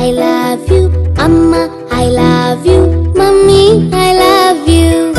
I love you. Amma, I love you. Mummy, I love you.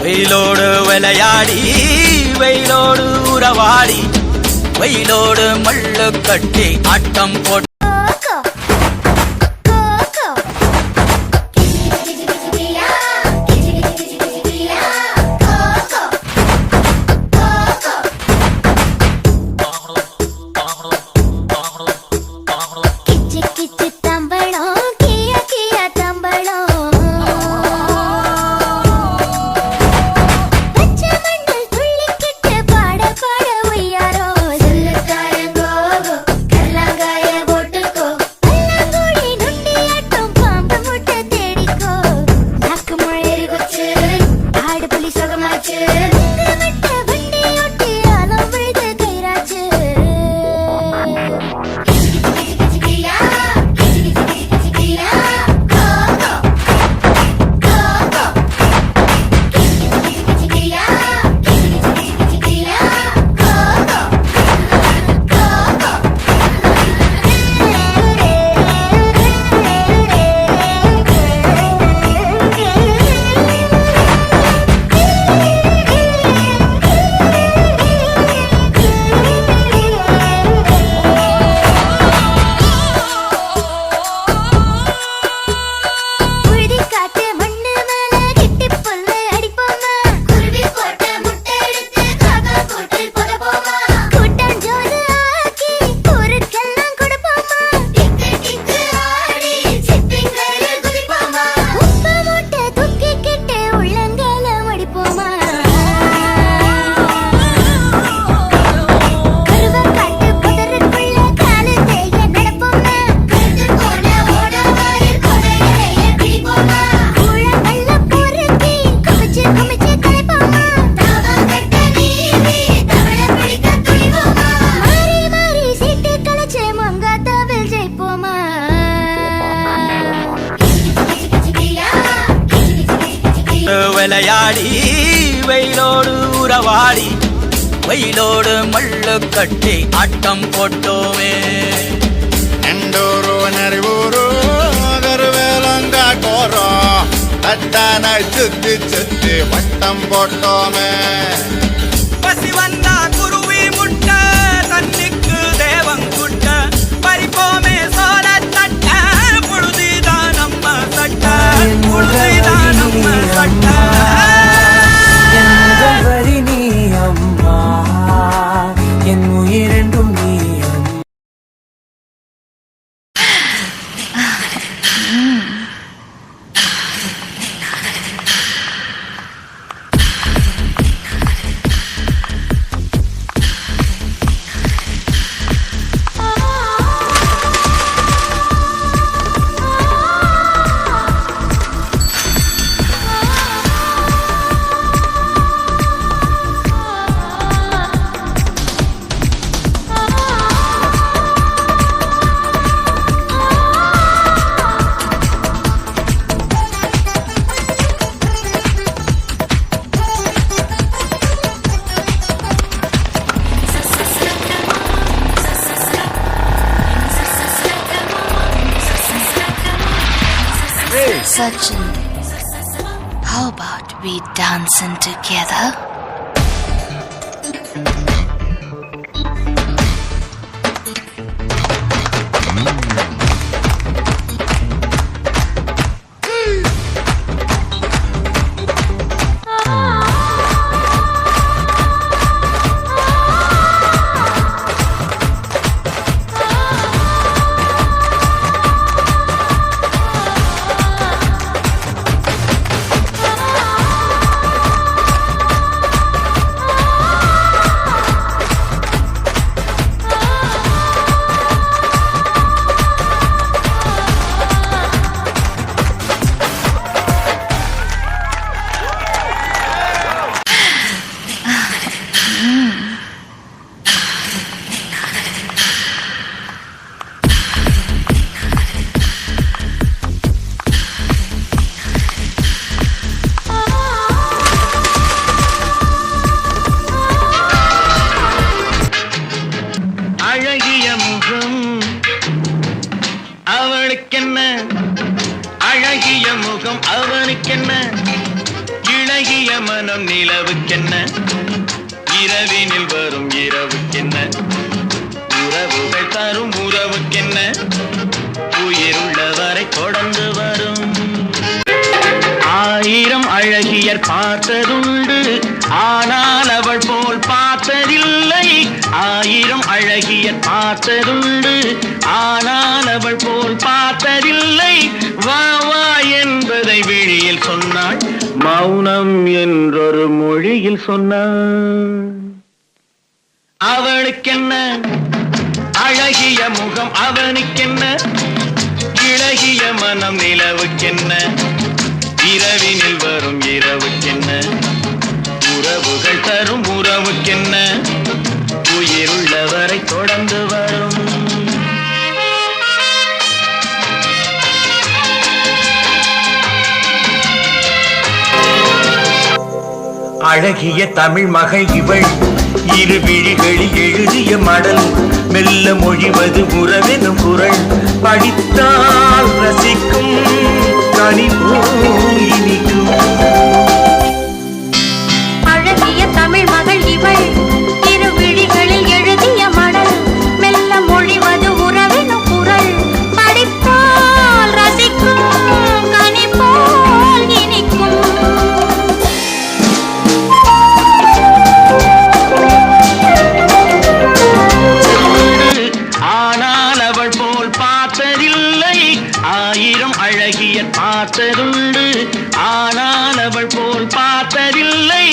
வெயிலோடு விளையாடி வெயிலோடு உறவாடி வெயிலோடு மல்லு கட்டி ஆட்டம் போட்டு விளையாடி வெயிலோடு உறவாடி வெயிலோடு மல்லு கட்டி ஆட்டம் போட்டோமே ಎಂಡೂರು ನರಿವೂರು கருவேலங்காட்டோரோ தட்டான சுத்தி சுத்தி வட்டம் போட்டோமே பசி வந்தா குருவி முட்ட தண்ணிக்கு தேவங்குட்ட பறிப்போமே சோழ தட்ட புழுதிதான் நம்ம சட்ட புழுதிதான் நம்ம சட்ட நீ அம்மா என் உயிரென்றும் நீ Sachin, how about we dancing together? அவளுக்கென்ன அழகிய முகம் அவனுக்கென்ன இழகிய மனம் நிலவுக்கென்ன இரவினில் வரும் இரவுக்கென்ன உறவுகள் தரும் உறவுக்கென்ன உயிருள்ளவரை தொடர்ந்து வரும் ஆயிரம் அழகியர் பார்த்ததுண்டு ஆனால் அவள் போல் பார்த்ததில்லை ஆயிரம் அழகியர் பார்த்ததுண்டு ஆனால் அவள் போல் பார்த்ததில்லை வா வா என்பதை விழியில் சொன்னாள் மௌனம் என்றொரு மொழியில் சொன்னாள் அவளுக்கென்ன அழகிய முகம் அவனுக்கென்ன இழகிய மனம் நிலவுக்கென்ன இரவினில் வரும் இரவுக்கென்ன உறவுகள் தரும் உறவுக்கென்ன உயிருள்ளவரை தொடர்ந்து வரும் அழகிய தமிழ் மகள் இவள் இரு விழிகளில் எழுதிய மடல் மெல்ல மொழிவது உறவெனும் குரல் படித்தால் ரசிக்கும் கனிபோல் இனிக்கும் அழகிய தமிழ் மகள் இவள் இரு விழிகளில் எழுதிய மடல் மெல்ல மொழிவது உறவெனும் குரல் படித்தால் ரசிக்கும் கனி போல் இனிக்கும் ஆனால் அவள் போல் பார்த்ததில்லை ஆயிரம் அழகியர் பார்த்ததுண்டு ஆனால் அவள் போல் பார்த்ததில்லை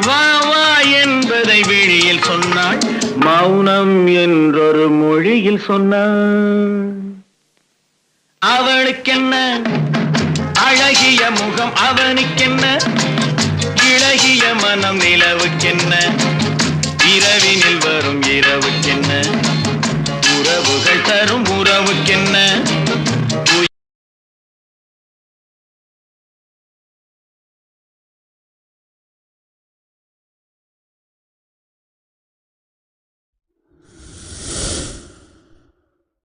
வா வா என்பதை விழியில் சொன்னாள் மௌனம் என்றொரு மொழியில் சொன்னாள் அவளுக்கென்ன அழகிய முகம் அவனுக்கென்ன இழகிய மனம் நிலவுக்கென்ன இரவினில் வரும் இரவுக்கென்ன உறவுகள் தரும் உறவுக்கென்ன